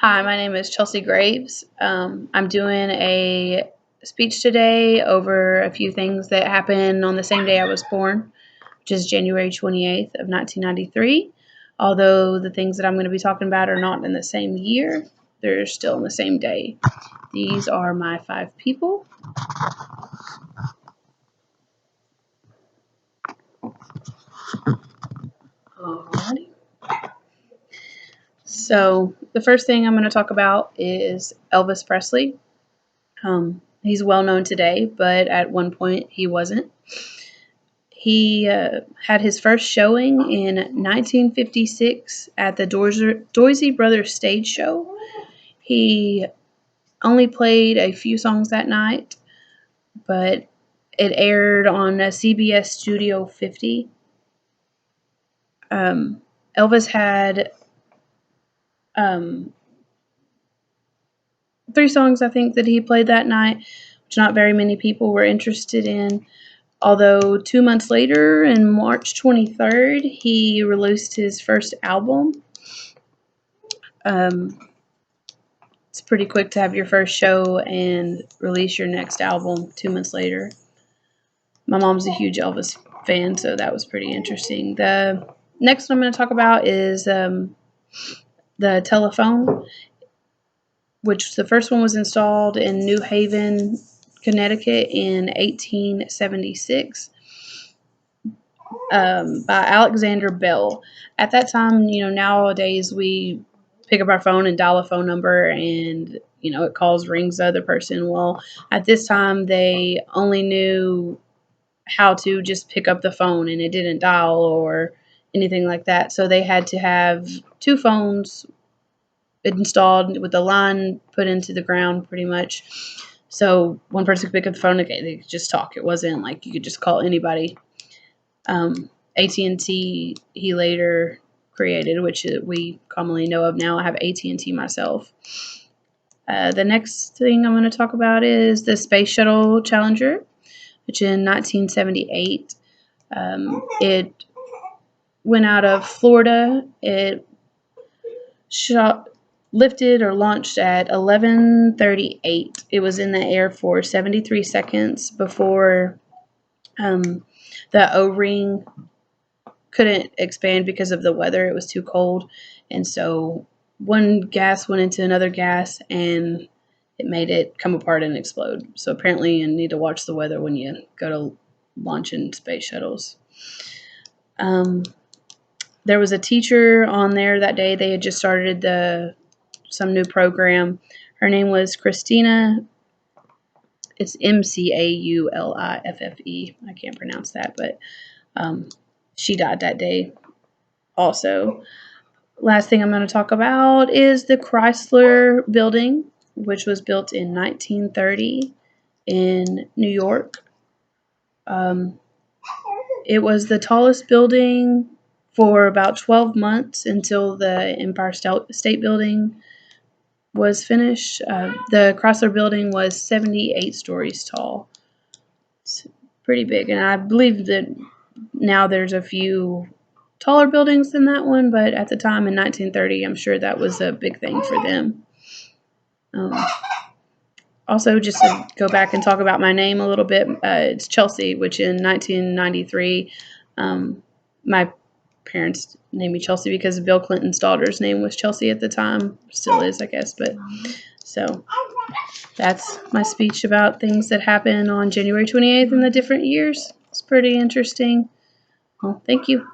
Hi, my name is Chelsea Graves. I'm doing a speech today over a few things that happened on the same day I was born, which is January 28th of 1993. Although the things that I'm going to be talking about are not in the same year, they're still in the same day. These are my 5 people. Alrighty. So the first thing I'm going to talk about is Elvis Presley. He's well known today, but at one point he wasn't. He had his first showing in 1956 at the Doisy Brothers stage show. He only played a few songs that night, but it aired on CBS Studio 50. Elvis had 3 songs, I think, that he played that night, which not very many people were interested in. Although 2 months later, in March 23rd, he released his first album. It's pretty quick to have your first show and release your next album 2 months later. My mom's a huge Elvis fan, so that was pretty interesting. The next one I'm going to talk about is the telephone, which the first one was installed in New Haven, Connecticut in 1876. By Alexander Bell. At that time, nowadays we pick up our phone and dial a phone number and, it calls, rings the other person. Well, at this time, they only knew how to just pick up the phone and it didn't dial or anything like that. So they had to have 2 phones installed with a line put into the ground pretty much. So one person could pick up the phone and they could just talk. It wasn't like you could just call anybody. AT&T he later created, which we commonly know of now. I have AT&T myself. The next thing I'm going to talk about is the Space Shuttle Challenger, which in 1978, it went out of Florida. It lifted or launched at 11:38. It was in the air for 73 seconds before the O-ring couldn't expand because of the weather. It was too cold, and so one gas went into another gas and it made it come apart and explode. So apparently you need to watch the weather when you go to launching space shuttles. There was a teacher on there that day. They had just started some new program. Her name was Christina. It's Mcauliffe. I can't pronounce that, but she died that day also. Last thing I'm going to talk about is the Chrysler Building, which was built in 1930 in New York. It was the tallest building for about 12 months until the Empire State Building was finished. The Chrysler Building was 78 stories tall. It's pretty big, and I believe that now there's a few taller buildings than that one, but at the time in 1930, I'm sure that was a big thing for them. Also, just to go back and talk about my name a little bit, it's Chelsea, which in 1993, my parents named me Chelsea because Bill Clinton's daughter's name was Chelsea at the time. Still is, I guess. But so that's my speech about things that happened on January 28th in the different years. It's pretty interesting. Well, thank you.